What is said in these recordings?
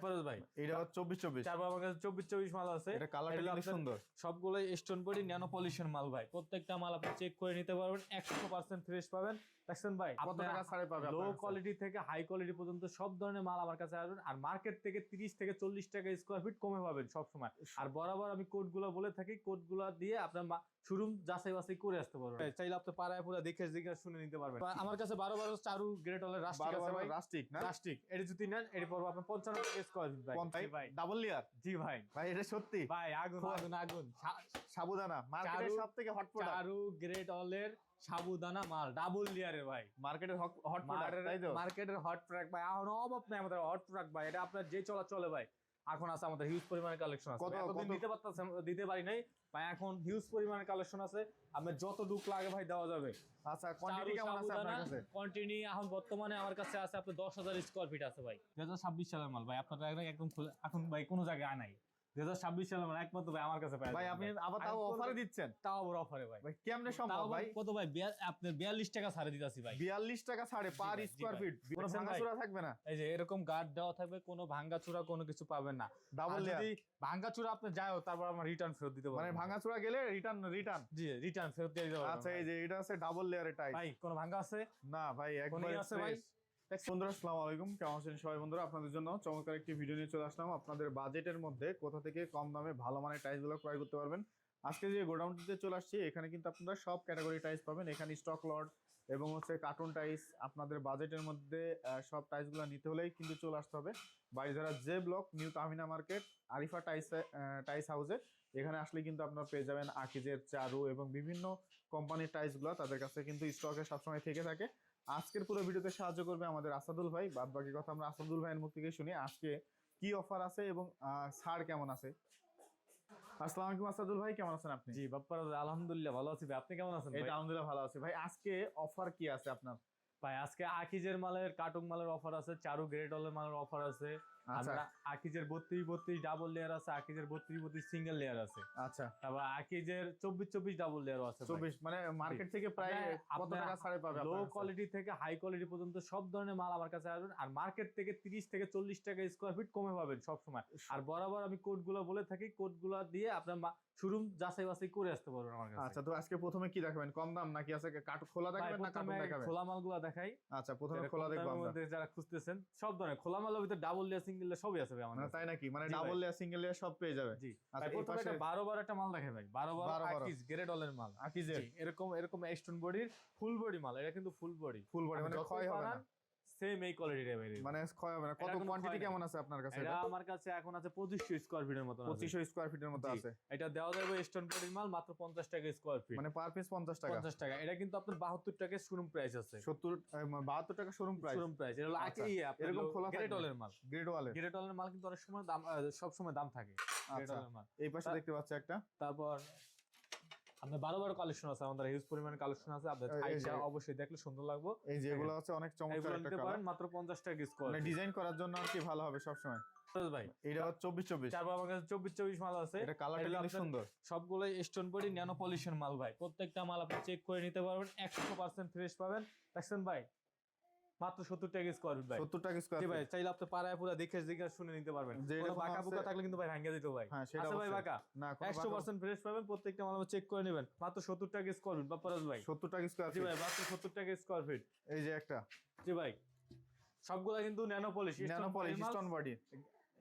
বাপ্পারাজ ভাই, এটা 24-24 তারপর আমার কাছে 24-24 মাল আছে। এটা কালারটা কিন্তু সুন্দর, সবগুলো স্টোন বডি ন্যানো পলিশন মাল ভাই। প্রত্যেকটা মাল আপনি চেক করে নিতে পারবেন, 100% ফ্রেশ পাবেন। দেখছেন ভাই, কত টাকা ছাড়ে পাবে? লো কোয়ালিটি থেকে হাই কোয়ালিটি পর্যন্ত সব ধরনের মাল আমার কাছে আসবেন। আর মার্কেট থেকে 30 থেকে 40 টাকা স্কোয়ার ফিট কমে পাবেন সব সময়। আর বরাবর আমি কোডগুলো বলে থাকি, কোডগুলো দিয়ে আপনার শোরুম যাচাই বাছাই করে আসতে পারবেন। চাইলে আপনি পাড়ায় পুরো দেখে শুনে নিতে পারবেন। আমার কাছে 12 চারু গ্রেট হলের রাস্টিক আছে ভাই। রাস্টিক না, রাস্টিক এটা যদি নেন এর পর আপনার 55 টাকা স্কয়ার ফিট ভাই। Double layer. জি ভাই, ভাই এটা সত্যি ভাই আগুন আগুন আগুন। সাবুদানা মার্কেটের সবথেকে হট প্রোডাক্ট, চারু গ্রেট হলের সাবুদানা মাল ডাবল লেয়ারের ভাই। মার্কেটের হট প্রোডাক্ট, তাই তো? মার্কেটের হট প্রোডাক্ট ভাই, এখন অভাব নাই আমাদের হট প্রোডাক্ট ভাই। এটা আপনার যে চলে ভাই, এখন আছে আমাদের হিউজ পরিমাণে কালেকশন আছে। এতদিন দিতে পারি নাই ভাই, এখন হিউজ পরিমাণে কালেকশন আছে। আপনার যত ডুক লাগে ভাই দেওয়া যাবে। আচ্ছা, কোয়ান্টিটি কেমন আছে আপনার কাছে? কোয়ান্টিটি এখন বর্তমানে আমার কাছে আছে আপনার 10,000 স্কয়ার ফিট আছে ভাই। 2026 সালের মাল ভাই, আপনার একদম এখন ভাই কোনো জায়গায় নাই। 2026 সালের মাল একমাত্র ভাই আমার কাছে পাই ভাই। আপনি আবার তাও অফারে দিচ্ছেন? তাও আবার অফারে ভাই। ভাই কেমনে সম্ভব ভাই? কত ভাই? আপনার 42 টাকা ছাড়ে দিতাছি ভাই। 42 টাকা ছাড়ে পার স্কয়ার ফিট। কোনো ভাঙাচোরা থাকবে না? এই যে এরকম গার্ড দেওয়া থাকবে, কোনো ভাঙাচোরা কোনো কিছু পাবেন না। Double layer. যদি ভাঙাচোরা আপনি যাও তারপর আমরা রিটার্ন ফেরত দিতে পারবো। মানে ভাঙাচোরা গেলে রিটার্ন? জি, রিটার্ন ফেরত দিয়ে দিতে পারবো। আচ্ছা, এই যে এটা আছে ডাবল লেয়ারের টাইপ ভাই, কোনো ভাঙা আছে? না ভাই, একবারে আছে ভাই। বন্ধুরা আসসালামু আলাইকুম, কেমন আছেন সবাই? বন্ধুরা আপনাদের জন্য চমৎকার একটি ভিডিও নিয়ে চলে আসলাম। আপনাদের বাজেটের মধ্যে কোথা থেকে কম দামে ভালো মানের টাইলসগুলো ক্রয় করতে পারবেন। আজকে যে গোডাউনটিতে চলে আসছি, এখানে কিন্তু আপনারা সব ক্যাটাগরি টাইলস পাবেন। এখানে স্টক লট এবং কার্টুন টাইলস। আপনাদের বাজেটের মধ্যে সব টাইলসগুলো নিতে হলেই কিন্তু চলে আসতে হবে Baridhara J block, new Tahmina market, Arifa tiles হাউসে। এখানে আসলে কিন্তু আপনারা পেয়ে যাবেন আকিজের, চারু এবং বিভিন্ন কোম্পানির টাইলসগুলো। তাদের কাছে কিন্তু স্টকে সবসময় থেকে থাকে। আজকের পুরো ভিডিওতে সাহায্য করবে আমাদের আসাদুল ভাই। বাদ বাকি কথা আমরা আসাদুল ভাইয়ের মুখ থেকে শুনি, আজকে কি অফার আছে এবং ছাড় কেমন আছে। আসসালামু আলাইকুম আসাদুল ভাই, কেমন আছেন আপনি? জি বাপ্পারাজ, আলহামদুলিল্লাহ ভালো আছি ভাই। আপনি কেমন আছেন? এই আলহামদুলিল্লাহ ভালো আছি ভাই। আজকে অফার কি আছে আপনার? ভাই আজকে আকিজের মালের, কার্টুন মালের অফার আছে, চারু গ্রেট হলের মালের অফার আছে। আকিজের 32-32 ডাবল লেয়ার আছে, আকিজের 32-32 সিঙ্গেল লেয়ার আছে। আচ্ছা, তারপর আকিজের 24-24 ডাবল লেয়ার আছে। 24 মানে মার্কেট থেকে প্রায় কত টাকা ছাড়ে পাবে? লো কোয়ালিটি থেকে হাই কোয়ালিটি পর্যন্ত সব ধরনের মাল আমার কাছে আসবেন। আর মার্কেট থেকে 30 থেকে 40 টাকা স্কয়ার ফিট কমে পাবেন সব সময়। আর বরাবর আমি কোডগুলো বলে থাকি, কোডগুলো দিয়ে আপনার শোরুম যাচাই বাছাই করে আসতে পারবেন আমার কাছে। আচ্ছা, তো আজকে প্রথমে কি দেখাবেন? কম দাম নাকি আছে খোলা দেখাবেন না কার্টুন দেখাবেন? খোলা মালগুলো দেখাই। আচ্ছা, প্রথমে খোলা দেখব আমরা। যারা খুঁজতেছেন সব ধরনের খোলা মালের ভিতরে ডাবল লেয়ার, সিঙ্গেল লেয়ার সবই আছে ভাই আমার কাছে। তাই নাকি? মানে ডাবল লেয়ার, সিঙ্গেল লেয়ার সব পেয়ে যাবে। জি, আচ্ছা প্রথমে একটা 12 একটা মাল দেখাই ভাই। 12 আকিজ গ্রেড হলের মাল। আকিজের এরকম স্টোন বডির ফুল বডি মাল। এটা কিন্তু ফুল বডি মানে ক্ষয় হবে না, সেম এই কোয়ালিটির ভাই। মানে ক্ষয় হবে না। কত কোয়ান্টিটি কেমন আছে আপনার কাছে? এটা আমার কাছে এখন আছে 2500 স্কয়ার ফিটের মতো। 2500 স্কয়ার ফিটের মতো আছে। এটা দেওয়া যাবে স্টোন বডির মাল মাত্র 50 টাকা স্কয়ার ফিট। মানে পার পিস 50 টাকা। 50 টাকা। এটা কিন্তু আপনার 72 টাকা শোরুম প্রাইস আছে। 72 টাকা শোরুম প্রাইস। এটা হলো এরকম খোলা গ্রেড হলের মাল। গ্রেড হলের মাল কিন্তু অনেক সময় দাম, সব সময় দাম থাকে। গ্রেড হলের মাল। এই পাশে দেখতে পাচ্ছি একটা। তারপর আপনার 12 কালেকশন আছে, আমাদের হিউজ পরিমাণে কালেকশন আছে। আপনাদের সাইজটা অবশ্যই দেখলে সুন্দর লাগবে। এই যে এগুলো আছে অনেক চমৎকার একটা কালার। মাত্র 50 টাকা স্কয়ার। মানে ডিজাইন করার জন্য আর কি ভালো হবে সব সময় ভাই। এটা 24-24। তারপর আমার কাছে 24-24 মাল আছে। এটা কালারটা কিন্তু সুন্দর। সবগুলো স্টোন বডি ন্যানো পলিশন মাল ভাই। প্রত্যেকটা মাল আপনি চেক করে নিতে পারবেন, 100% ফ্রেশ পাবেন। দেখছেন ভাই, মাত্র 70 টাকা স্কয়ার ফিট ভাই। 70 টাকা স্কয়ার ফিট ভাই। চাইলে আপনি পাড়ায় পুরো দেখে শুনে নিতে পারবেন। কোনো বাঁকা বুকা থাকলে কিন্তু ভাই ভাঙিয়ে দিতে ভাই। আচ্ছা ভাই, বাঁকা না, 100% ফ্রেশ পাবেন। প্রত্যেকটা মাল চেক করে নেবেন, মাত্র 70 টাকা স্কয়ার ফিট বাপ্পারাজ ভাই। 70 টাকা স্কয়ার জি ফিট ভাই, মাত্র 70 টাকা স্কয়ার ফিট। এই যে একটা। জি ভাই, সবগুলা কিন্তু nano polish stone body,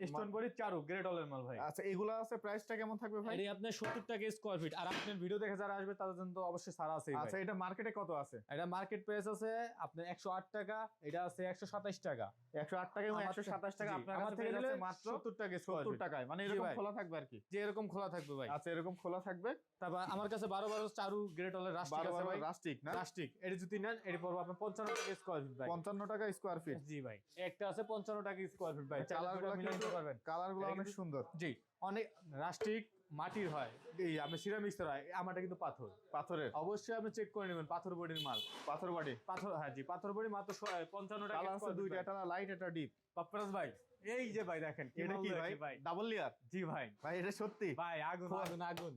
stone body চারু গ্রেড হলের মাল ভাই। আচ্ছা, এগুলো আছে প্রাইসটা কেমন থাকবে ভাই? এটা আপনার 70 টাকা স্কয়ার ফিট। আর আপনার ভিডিও দেখে যারা আসবে তাদের জন্য তো অবশ্যই ছাড় আছে। আচ্ছা, এটা মার্কেটে কত আছে? এটা মার্কেট প্রাইস আছে আপনার 108 টাকা, এটা আছে 127 টাকা। 108 টাকা এবং 127 টাকা আপনার কাছে থেকে নিলে মাত্র 70 টাকা, 70 টাকায়। মানে এরকম খোলা থাকবে আর কি। যে এরকম খোলা থাকবে ভাই। আচ্ছা, এরকম খোলা থাকবে। তারপর আমার কাছে 12 চারু গ্রেট হলের রাস্টিক আছে ভাই। রাস্টিক না, রাস্টিক এটা যদি নেন এর পর আপনি 55 টাকা স্কয়ার ফিট ভাই। 55 টাকা স্কয়ার ফিট। জি ভাই, একটা আছে 55 টাকা স্কয়ার ফিট ভাই। কালারগুলো মিলাতে পারবেন। কালারগুলো অনেক সুন্দর। জি, অনেক রাস্টিক মাটির হয়, এই আপনি সিরামিক্সের হয়। আমারটা কিন্তু পাথরের। অবশ্যই আপনি চেক করে নেবেন, পাথর বডির মাল। পাথর বডি, পাথর, হ্যাঁ জি, পাথর বডি মাত্র 55 টাকা। কালার আছে দুইটা, একটা লাইট একটা ডিপ। বাপ্পারাজ ভাই, এই যে ভাই দেখেন, এটা কি ভাই? Double layer. জি ভাই। ভাই এটা সত্যি ভাই আগুন আগুন আগুন।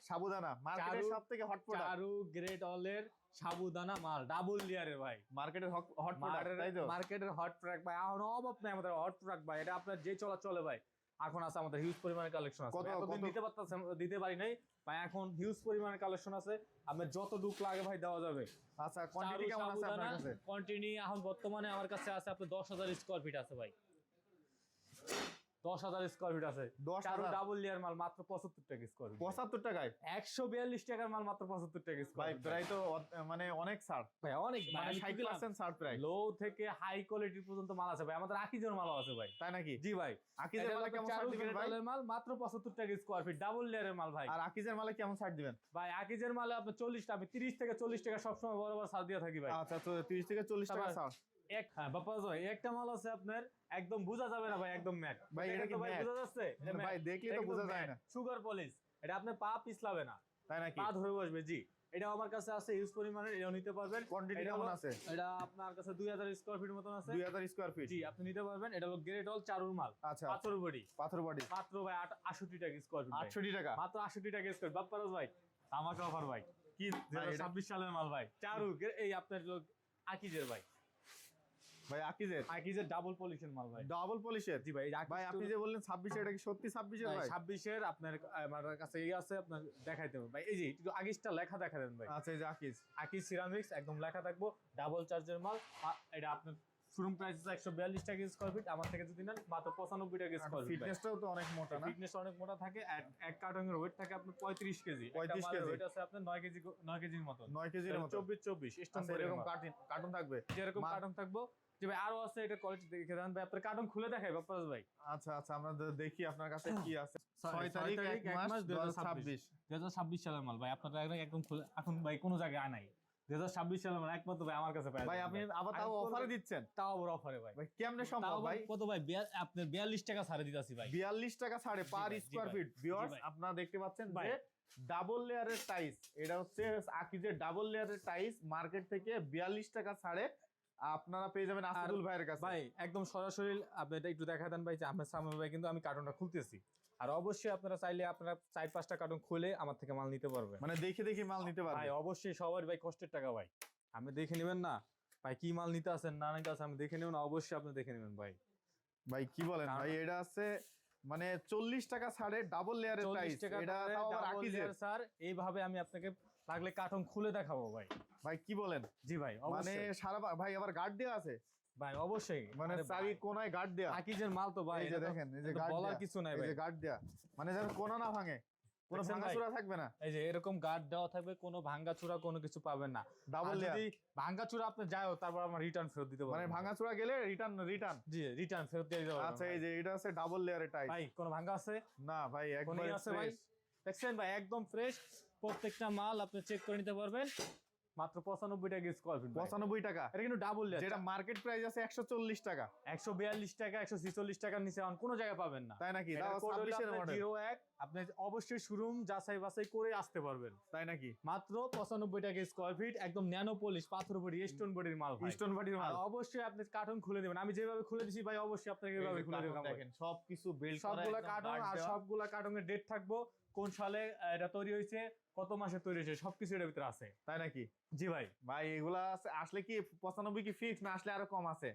সাবুদানা মার্কেটের সবথেকে হট প্রোডাক্ট। চারু গ্রেট হলের সাবুদানা মাল ডাবল লেয়ারের ভাই। মার্কেটের হট প্রোডাক্ট, তাই তো? মার্কেটের হট প্রোডাক্ট ভাই, এখন অভাব নাই আমাদের হট প্রোডাক্ট ভাই। এটা আপনার যে চলে ভাই, এখন আছে আমাদের হিউজ পরিমাণে কালেকশন আছে। এতদিন দিতে পারি নাই ভাই, এখন হিউজ পরিমাণে কালেকশন আছে। আপনার যত ডুক লাগে ভাই দেওয়া যাবে। আচ্ছা, কোয়ান্টিটি কেমন আছে আপনার কাছে? কোয়ান্টিটি এখন বর্তমানে আমার কাছে আছে আপনার 10,000 স্কয়ার ফিট আছে ভাই। 10,000 স্কয়ার ফিট আছে। 10,000 ডাবল লেয়ার মাল মাত্র 75 টাকা স্কয়ার ফিট। 75 টাকায়? 142 টাকার মাল মাত্র 75 টাকা ভাই স্কয়ার ফিট। প্রায় তো মানে অনেক ছাড় ভাই অনেক, মানে 60% ছাড় প্রায়। লো থেকে হাই কোয়ালিটির পর্যন্ত মাল আছে ভাই। আমাদের আকিজের মাল আছে ভাই। তাই নাকি? জি ভাই। আকিজের মালে কেমন ছাড় দিবেন ভাই? মাল মাত্র 75 টাকা স্কয়ার ফিট, ডাবল লেয়ারের মাল ভাই। আর আকিজের মালে কেমন ছাড় দিবেন ভাই আকিজের মালে আপনি 40 টাকা, আমি 30 থেকে 40 টাকা সবসময় বরাবর ছাড় দিয়ে থাকি ভাই। আচ্ছা, তো 30 থেকে 40 টাকা ছাড়। বাপ্পা ভাই একটা মাল আছে আপনার একদম বোঝা যাবে না ভাই, একদম ম্যাট ভাই। এটা কি ভাই বোঝা যাচ্ছে? ভাই দেখলে তো বোঝা যায় না। সুগার পলিশ, এটা আপনার পা পিছলাবে না, তাই নাকি? পা ধরে বসবে। জি, এটা আমার কাছে আছে হিউজ পরিমাণের, এটাও নিতে পারবেন। কোয়ান্টিটি কেমন আছে? এটা আপনার কাছে 2000 স্কয়ার ফিট মতন আছে। 2000 স্কয়ার ফিট? জি, আপনি নিতে পারবেন। এটা হলো গ্রেড অল চারুর মাল। আচ্ছা, পাথর বডি। পাথর বডি মাত্র ভাই 68 টাকা স্কয়ার ফিট। 68 টাকা? মাত্র 68 টাকা স্কয়ার। বাপ্পারাজ ভাই আমাকে অফার ভাই। কি 2026 সালের মাল ভাই, চারু এই আপনার আকিজের ভাই। ভাই আকিজের ডাবল পলিশের মাল ভাই। ডাবল পলিশের? জি ভাই। ভাই আপনি যে বললেন 26, এটা কি সত্যি 26 এর ভাই? 26 এর আপনার আমার কাছে এই আছে, আপনার দেখাইতে হবে ভাই। এই যে একটু আগিজটা লেখা দেখা দেন ভাই। আচ্ছা, এই যে আকিজ সিরামিক্স একদম লেখা থাকবো, ডাবল চার্জের মাল। এটা আপনার শোরুম প্রাইস আছে 142 টাকা স্কয়ার ফিট, আমার থেকে যদি নেন মাত্র 95 টাকা স্কয়ার ফিট। ফিটনেসটাও তো অনেক মোটা না? ফিটনেস অনেক মোটা থাকে। এক কার্টনের ওয়েট থাকে আপনার 35 কেজি। 35 কেজি ওয়েট আছে আপনার 9 কেজির মতো। 9 কেজির মতো? 24 স্টোন আচ্ছা, এরকম কার্টন থাকবে? যেরকম কার্টন থাকবো। যে ভাই আরো আছে, এটা কোয়ালিটি দেখে দেন ভাই। আপনার কার্টন খুলে দেখাই বাপ্পারাজ ভাই। আচ্ছা আচ্ছা, আমরা দেখি আপনার কাছে কি আছে। 6 তারিখ 1 মাস 2026 সালের মাল ভাই। আপনার একদম খুলে এখন ভাই কোনো জায়গায় নাই। 2026 সালের মাল একমাত্র ভাই আমার কাছে পাই ভাই। আপনি আবার তাও অফারে দিচ্ছেন? তাও আবার অফারে ভাই। ভাই কেমনে সম্ভব ভাই? কত ভাই? আপনার 42 টাকা ছাড়ে দিতাছি ভাই। 42 টাকা ছাড়ে পার স্কয়ার ফিট। ভিউয়ার্স, আপনারা দেখতে পাচ্ছেন যে ডাবল লেয়ারের টাইলস, এটা হচ্ছে আকিজের ডাবল লেয়ারের টাইলস, মার্কেট থেকে 42 টাকা ছাড়ে আপনারা পেয়ে যাবেন আসাদুল ভাইয়ের কাছে। ভাই একদম সরাসরি আপনি এটা একটু দেখা দেন ভাই, যে আমার সামনে ভাই কিন্তু আমি কার্টনটা খুলতেছি। আর অবশ্যই আপনারা চাইলে আপনারা 4-5টা কার্টন খুলে আমার থেকে মাল নিতে পারবেন। মানে দেখে দেখে মাল নিতে পারবেন ভাই অবশ্যই, সবার ভাই কষ্টের টাকা ভাই। আপনি দেখে নেবেন না ভাই, কি মাল নিতে আছেন না নিতে আছেন, আমি দেখে নেব না, অবশ্যই আপনি দেখে নেবেন ভাই। ভাই কি বলেন ভাই? এটা আছে মানে 40 টাকা ছাড়ে ডাবল লেয়ারের টাইলস, এটা তাও আবার আকিজের। স্যার এইভাবে আমি আপনাকে লাগলে কার্টন খুলে দেখাবো ভাই। ভাই কি বলেন? জি ভাই মানে অবশ্যই। সারা ভাই আবার গার্ড দেওয়া আছে ভাই অবশ্যই, মানে চারি কোনায় গার্ড দেওয়া। আকিজের মাল তো ভাই, এই যে দেখেন, এই যে গার্ড বলার দেওয়া, কিছু নাই এই ভাই। যে গার্ড দেওয়া, মানে যেন কোনা না ভাঙে, কোনো দেখছেন ভাই? ভাঙাচোরা থাকবে না। এই যে এরকম গার্ড দেওয়া থাকবে, কোনো ভাঙাচোরা কোনো কিছু পাবেন না। ডাবল আর লেয়ার, যদি ভাঙাচোরা আপনি যাও তারপর আমার রিটার্ন ফেরত দিতে মানে পারবেন। ভাঙাচোরা গেলে রিটার্ন। জি, রিটার্ন ফেরত দিয়ে দিতে পারবেন। আচ্ছা, এই যে এটা আছে ডাবল লেয়ারের টাইলস। ভাই কোনো ভাঙা আছে? না ভাই, কোনই একদম আছে ভাই? দেখছেন ভাই একদম ফ্রেশ। প্রত্যেকটা মাল আপনি চেক করে নিতে পারবেন। মাত্র 95 টাকা স্কয়ার ফিট। 95 টাকা? এটা কিন্তু ডাবল লেয়ার, যেটা মার্কেট প্রাইস আছে 140 টাকা। 142 টাকা 146 টাকার নিচে আর কোনো জায়গায় পাবেন না। তাই নাকি? এটার তাও code হলো 26 এর আপনার মডেল। 01। আপনি অবশ্যই শোরুম যাচাই বাছাই করে আসতে পারবেন। তাই নাকি? মাত্র 95 টাকা স্কয়ার ফিট, একদম ন্যানো পলিশ পাথর বডি স্টোন বডির মাল ভাই। স্টোন বডির মাল। আর অবশ্যই আপনি কার্টন খুলে দিবেন, আমি যেভাবে খুলে দিছি ভাই অবশ্যই আপনাকে এভাবে খুলে দেব। দেখেন সবকিছু বিল্ড করা, সবগুলা একদম কার্টন guard আর দেওয়া। সবগুলা কার্টনের ডেট থাকবো, কোন সালে এটা তৈরি হয়েছে, কত মাসে তৈরি হয়েছে, সবকিছু এর ভিতরে আছে। তাই নাকি? জি ভাই। ভাই এগুলা আসলে কি 95 কি ফিক্স, না আসলে আরো কম আছে?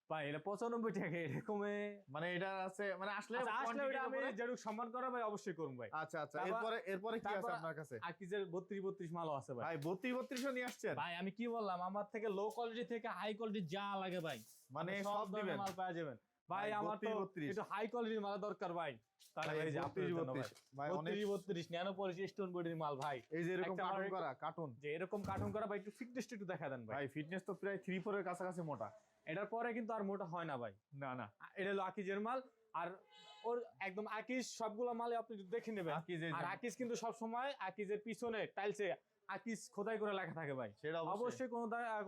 ভাই এটা 95 টাকা এরকমে, মানে এটা আছে মানে আসলে আসলে quantity ওটা আমি উপরে? যেরকম সম্মান করা ভাই অবশ্যই করুন ভাই। আচ্ছা আচ্ছা, তারপর- এরপরে কি আছে তারপর আপনার কাছে? আকিজের 32 মালও আছে ভাই। ভাই 32 নিয়ে আসছেন? ভাই আমি কি বললাম, আমার থেকে লো কোয়ালিটি থেকে হাই কোয়ালিটি যা লাগে ভাই মানে আপনি সব ধরনের দিবেন? মাল পাওয়া যাবেন ভাই। ভাই, আমার তো 32 একটু হাই কোয়ালিটির মাল দরকার ভাই। তাহলে ভাই, এই যে আপনাদের জন্য ভাই 32 ভাই অনেক। 32 ন্যানো পলিশ স্টোন বডির মাল ভাই। এই যে এরকম একটা কার্টুন আমার- করা, কার্টুন যে এরকম কার্টুন করা ভাই, একটু ফিটনেসটা একটু দেখা দেন ভাই। ভাই ফিটনেস তো প্রায় 3-4 এর কাছাকাছি মোটা। এটার পরে কিন্তু আর মোটা হয় না ভাই। না না, এটা হলো আকিজের মাল। আর ওর একদম আকিজ সবগুলো মালে আপনি যদি দেখে নেবেন। আকিজ এই আর যে- আকিজ কিন্তু সব সময় আকিজের পিছনে টাইলসে আকিজ খোদাই করে লেখা থাকে ভাই। সেটা অবশ্যই। অবশ্যই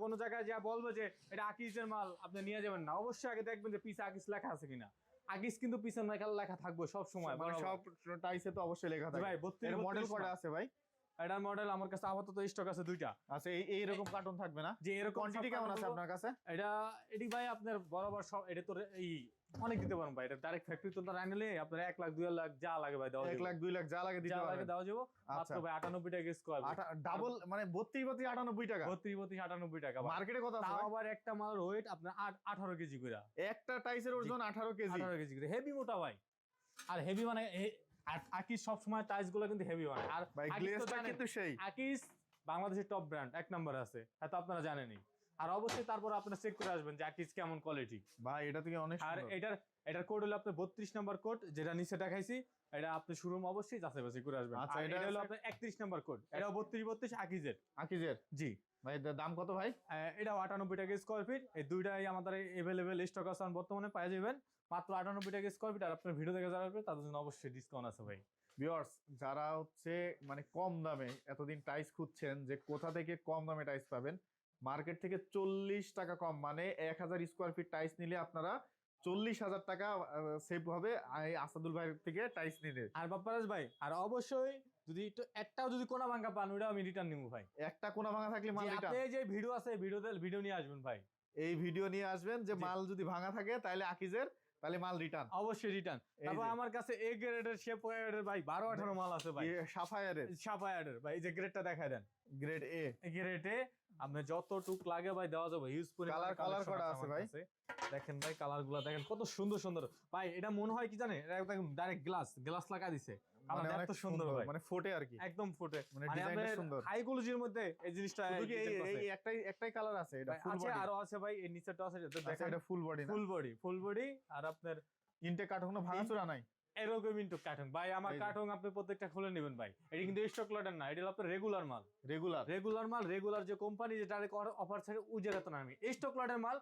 কোনো জায়গায় যা বলবে যে এটা আকিজের মাল আপনি নিয়ে যাবেন না, অবশ্যই আগে দেখবেন যে পিছে আকিজ লেখা আছে কিনা। আকিজ কিন্তু পিছনে লেখা থাকবে সব সময় মানে বরাবর। সব টাইসে তো অবশ্যই লেখা থাকে ভাই 32 এর মডেল কটা আছে ভাই? এটার মডেল আমার কাছে আপাতত স্টক আছে 2টা। আচ্ছা, এই রকম কার্টুন থাকবে না? যে এরকম কোয়ান্টিটি সব কেমন আছে কার্টুন আপনার কাছে? এটি ভাই আপনার বরাবর সব এটা তো এই অনেক দিতে পারেন ভাই, এটা ডাইরেক্ট ফ্যাক্টরি তো আনলে আপনার 1 লাখ 2 লাখ যা লাগে ভাই দেওয়া 1 লাখ 2 লাখ যা লাগে দিতে যা লাগে পারবেন। দেওয়া যাবো আচ্ছা মাত্র ভাই 98 টাকা স্কয়ার ফিট। ডাবল মানে 32 98 টাকা 32 98 টাকা ভাই। মার্কেটে কত আছে তাও ভাই? আবার একটা মালের ওয়েট আপনার 18 কেজি করে, একটা টাইসের ওজন 18 কেজি 18 কেজি করে হেভি মোটা ভাই। আর হেভি মানে আকিস সব সময় টাইলস গুলো কিন্তু হেভি মানে। আর ভাই আকিস তো গ্লেজটা জানেন, কিন্তু সেই আকিস বাংলাদেশের টপ ব্র্যান্ড 1 নম্বরে আছে, হয়তো আপনারা জানেনই। আর অবশ্যই তারপর আপনারা চেক করে আসবেন যে আকিস কেমন কোয়ালিটি। ভাই এটা থেকে অনেক আর সুন্দর। এটার কোড হলো আপনার 32 নাম্বার কোড, যেটা নিচে দেখাইছি। এটা আপনি শোরুম অবশ্যই যাচাই বাছাই করে আসবেন। আচ্ছা, আর এটা এটা হলো আছে- আপনার 31 নাম্বার কোড, এটাও 32 আকিজের। আকিজের জি ভাই এটার দাম কত ভাই? এটাও 98 টাকা স্কয়ার ফিট। এই দুইটাই আমাদের এভেলেবেল স্টক আছে বর্তমানে, পাওয়া যাবেন মাত্র 98 টাকা স্কয়ার ফিট। আর আপনার ভিডিও দেখে যারা আসবে তাদের জন্য অবশ্যই ডিসকাউন্ট আছে ভাই। ভিউয়ার্স যারা হচ্ছে মানে কম দামে এতদিন টাইস খুঁজছেন যে কোথা থেকে কম দামে টাইস পাবেন, মার্কেট থেকে 40 টাকা কম, মানে 1000 স্কোয়ার ফিট টাইস নিলে আপনারা 40,000 টাকা সেভ হবে এই আসাদুল ভাইয়ের থেকে টাইস নিলে। আর বাপ্পারাজ ভাই, আর অবশ্যই যদি একটু একটাও যদি কোনা ভাঙা পান ওইটাও আমি রিটার্ন নিবো ভাই। একটা কোনা ভাঙা থাকলে মাল জি, রিটার্ন। আপনি যে ভিডিও আছে ভিডিও নিয়ে আসবেন ভাই। এই ভিডিও নিয়ে আসবেন যে জি। মাল যদি ভাঙা থাকে তাহলে আকিজের, তাহলে মাল রিটার্ন। অবশ্যই রিটার্ন। এই তারপর যে। আমার কাছে এ গ্রেডের শেপ ওয়্যারের ভাই 12 18 মাল আছে ভাই। সাফায়ারের সাফায়ারের ভাই, এই যে গ্রেডটা দেখায় দেন। গ্রেড এ এই গ্রেডে আপনি যতটুক লাগে ভাই দেওয়া যাবে, হিউজ পরিমাণে কালার করা আছে ভাই। দেখেন ভাই কালার গুলা দেখেন কত সুন্দর সুন্দর ভাই। এটা মনে হয় কি জানেন, এটা একদম ডাইরেক্ট গ্লাস লাগা দিছে। মানে কালার অনেক এত সুন্দর ভাই, মানে ফোটে আর কি, একদম ফুটে। মানে মানে ডিজাইনটা আপনার সুন্দর। হাই কোয়ালিটির মধ্যে এই জিনিসটা শুধু কি design করছে। এই একটাই কালার আছে? এটা ভাই, ফুল আছে বডি? আরো আছে ভাই, এই নিচেরটা আছে এটা দেখেন। এটা ফুল বডি না? ফুল বডি আর আপনার ইনটেক কাঠ কোনো ভাঙাচোরা নাই? এরকম ইনটু কার্টন ভাই। আমার এই যে। কার্টন আপনি প্রত্যেকটা খুলে নেবেন ভাই। এটা কিন্তু স্টক লটের না, এটা হলো আপনার রেগুলার মাল। রেগুলার রেগুলার যে কোম্পানি যেটা অফার থাকে ওই জায়গাতে নামি স্টক লটের মাল,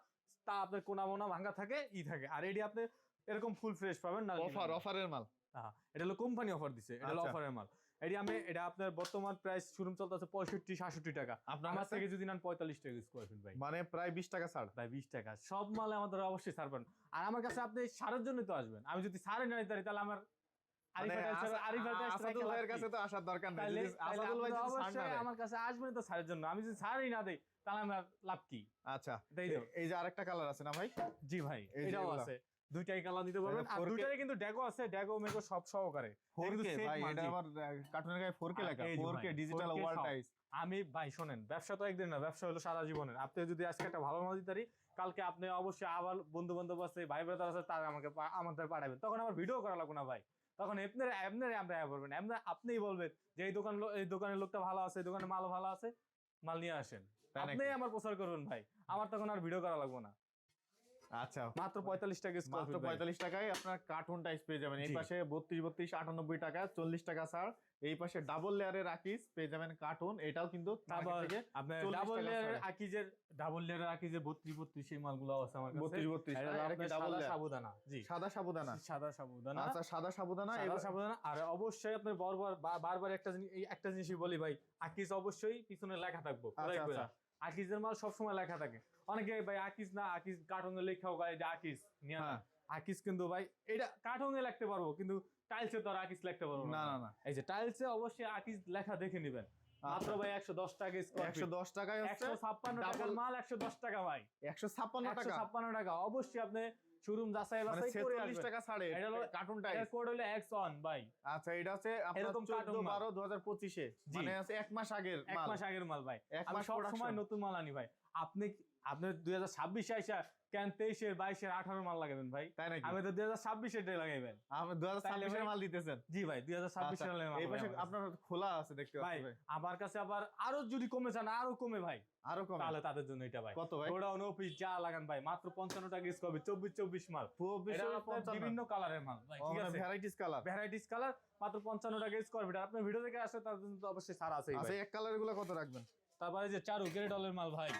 তা আপনার কোনা মোনা ভাঙা থাকে থাকে। আর এটি আপনি এরকম ফুল ফ্রেশ পাবেন না। অফারের মাল। হ্যাঁ, এটা হলো কোম্পানি অফার দিছে, এটা হলো আচ্ছা। অফারের মাল। এটা আপনার বর্তমান প্রাইস শোরুম চলতেছে 65 67 টাকা। আপনার আমার কাছে? থেকে যদি নেন 45 টাকা স্কয়ার ফিট ভাই। মানে প্রায় 20 টাকা ছাড়। ভাই 20 টাকা সব মালে আমাদের অবশ্যই ছাড় পান। আর আমার কাছে আপনি সারের জন্য তো আসবেন। আমি যদি সারে না নিতে পারি তাহলে আমার মানে আসাদুল ভাইয়ের কাছে তো আসার দরকার নাই। যদি আসাদুল ভাই যদি ছাড় না দেয়। আমার কাছে আসবেন তো সারের জন্য। আমি যদি সারই না দেই তাহলে আমার লাভ কি? আচ্ছা এটাই তো। এই যে আরেকটা কালার আছে না ভাই? জি ভাই, এই যে এটাও এগুলা। আছে। দুইটাই কালার নিতে পারবেন। এটা আর 4K দুইটারই কিন্তু ড্যাগো আছে, ড্যাগো মেগো সব সহকারে। এটা কিন্তু 4K set ভাই, মাল, এটা জি। আবার কার্টুনের গায়ে 4K লেখা। এই যে 4K ভাই, ডিজিটাল 4K ওয়াল সব। টাইস। আমি ভাই শোনেন, ব্যবসা তো একদিন না, ব্যবসা হলো সারা জীবনের। আপনি যদি আজকে একটা ভালো মাল দিতে পারি, কালকে আপনি অবশ্যই আবার বন্ধু বান্ধব আছে, ভাই ব্রাদার আছে, তারা আমাদের পাঠাবেন। তখন আমার ভিডিও করা লাগবে না ভাই। তখন আপনারা আমরা বলবেন, আপনিই বলবেন যে এই দোকানের লোকটা ভালো আছে, এই দোকানের মাল ভালো আছে, মাল নিয়ে আসেন। তাই নাকি? আপনিই আমার প্রচার করবেন ভাই। আমার তখন আর ভিডিও করা লাগবে না। আচ্ছা মাত্র 45 টাকা স্কয়ার মাত্র ফিট ভাই। 45 টাকায় আপনার কার্টুন টাইস পেয়ে যাবেন। এই জি। পাশে 32 98 টাকা, 40 টাকা ছাড়। এই পাশে ডাবল লেয়ারের আকিস পেয়ে যাবেন কার্টুন, এটাও কিন্তু তারপর market থেকে আপনার 40 ডাবল টাকা লেয়ারের ছাড়ে। আকিজের 32 সেই মালগুলো আছে আমার কাছে। 32 এটা হলো এটা কি আপনার ডাবল সাদা লেয়ার? সাবুদানা। জি, সাদা সাবুদানা। সাদা সাবুদানা। আচ্ছা সাদা সাবুদানা। সাদা সাবুদানা। আর অবশ্যই আপনার বারবার একটা জিনিসই বলি ভাই, আকিজ অবশ্যই পিছনে লেখা থাকবো। আচ্ছা, আচ্ছা। আকিজের মাল সবসময় লেখা থাকে। অনেকে ভাই আকিজ না, আকিজ কার্টুনে লেখাও গায় যে আকিজ নিয়ে না। হ্যাঁ। আকিজ কিন্তু ভাই এটা কার্টুনে লিখতে পারবো, কিন্তু টাইলসে তো আর আকিজ লিখতে পারবো না না না, এই যে টাইলসে অবশ্যই আকিজ লেখা দেখে নিবেন। মাত্র ভাই 110 টাকা স্কয়ার ফিট। 110 টাকায় হচ্ছে 156 টাকার মাল 110 টাকা ভাই। 156 টাকা, 156 টাকা। অবশ্যই আপনি শোরুম যাচাই মানে বাছাই করে 46 আসবেন। টাকা ছাড়ে এটা হলো কার্টুন টাইস। এর কোড হলো X1 ভাই। আচ্ছা এটা আছে আপনার এরকম cartoon 14 মাল। 12 2025 এ, জি। মানে আছে 1 মাস আগের এক মাল। মাস আগের মাল ভাই। এক আমি মাস সব production। সময় নতুন মাল আনি ভাই। আপনি 2026 আইসা কেন 23 এর 22 এর 18 মাল লাগাবেন ভাই? তাই নাকি? আমি তো 2026 এর টাই লাগাইবেন। আপনি 2026 এর মাল দিতেছেন? জি ভাই, 2026 আচ্ছা, এর মাল। এই পাশে আপনার খোলা আছে দেখতে ভাই পাচ্ছি ভাই। আমার কাছে আবার আরো যদি কমে চান আরো কমে ভাই, আরো কম তাহলে তাদের জন্য এটা ভাই। কত ভাই? গোডাউন অফিস যা লাগান ভাই, মাত্র 55 টাকা স্কয়ার ফিট, 24 মাল। 24 এটা এর আপনার 55 বিভিন্ন কালারের মাল ভাই, ঠিক আছে? Varieties colour. ভ্যারাইটিস কালার, মাত্র 55 টাকা স্কয়ার ফিট। আর আপনি ভিডিও দেখে আসলে তার জন্য তো অবশ্যই ছাড় আছেই আচ্ছা ভাই। এক কালার গুলো কত রাখবেন? তারপরে যে চারু গ্রেডলের মাল ভাই,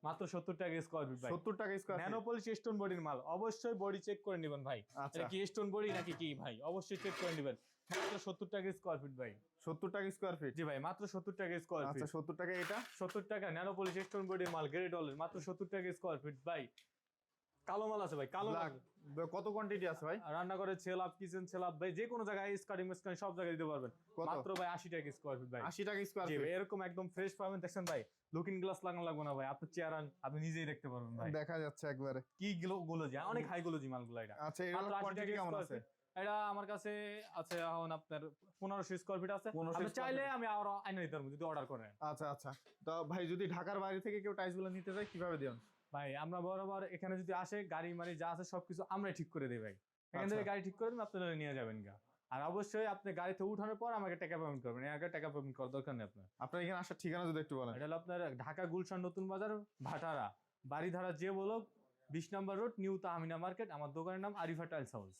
মাত্র 70 টাকা স্কয়ার ফিট ভাই। 70 টাকা স্কয়ার ফিট। ন্যানোপলিশ স্টোন বডির মাল, অবশ্যই বডি চেক করে নেবেন ভাই। আচ্ছা এটা কি স্টোন বডি নাকি কি ভাই, অবশ্যই চেক করে নেবেন। মাত্র 70 টাকা স্কয়ার ফিট ভাই। 70 টাকা স্কয়ার ফিট। জি ভাই, মাত্র 70 টাকা স্কয়ার ফিট। আচ্ছা 70 টাকা এটা। 70 টাকা ন্যানোপলিশ স্টোন বডির মাল গ্রেডলের, মাত্র 70 টাকা স্কয়ার ফিট ভাই। কালো মাল আছে ভাই, কালো ব্ল্যাক কত কোয়ান্টিটি আছে ভাই? রান্না করে সেলাপ, কিচেন সেলাপ ভাই, যে কোনো জায়গায় স্কার্টিং সব জায়গায় দিতে পারবেন। কত? মাত্র ভাই 80 টাকা স্কোয়ার ফিট ভাই। 80 টাকা স্কোয়ার জি ফিট? ভাই, এরকম একদম ফ্রেশ পাবেন। দেখছেন ভাই, লুকিং গ্লাস লাগানো লাগবে না ভাই, আপনি চেয়ার আন, আপনি নিজেই দেখতে পারবেন ভাই। দেখা যাচ্ছে একবারে। কি গুলোজি, অনেক হাই গুলোজি মালগুলো এটা। আচ্ছা মাত্র এগুলোর 80 কোয়ান্টিটি টাকা কেমন স্কোয়ার আছে? ফিট। এটা আমার কাছে আছে এখন আপনার 1500 স্কোয়ার ফিট আছে। 1500 আপনি square চাইলে feet। আমি আরো আইনা দিতে পারবো যদি অর্ডার করেন। আচ্ছা আচ্ছা। তো ভাই যদি ঢাকার বাইরে থেকে কেউ টাইলস গুলো নিতে চায় কিভাবে দিবেন? ভাই আমরা বরাবর এখানে যদি আসে, গাড়ি মারি যা আছে সবকিছু আমরাই ঠিক করে দিই ভাই। এখান থেকে আচ্ছা। গাড়ি ঠিক করে দিন, আপনারা নিয়ে যাবেন গা। আর অবশ্যই আপনি গাড়িতে উঠানোর পর আমাকে টাকা পেমেন্ট করবেন, এর আগে টাকা পেমেন্ট করার দরকার নেই আপনার। আপনার এখানে আসার ঠিকানা যদি একটু বলেন। এটা হলো আপনার ঢাকা গুলশান নতুন বাজার, ভাটারা, বাড়িধারা যে বলো, 20 নম্বর রোড, নিউ তাহমিনা মার্কেট। আমার দোকানের নাম আরিফা টাইলস হাউস।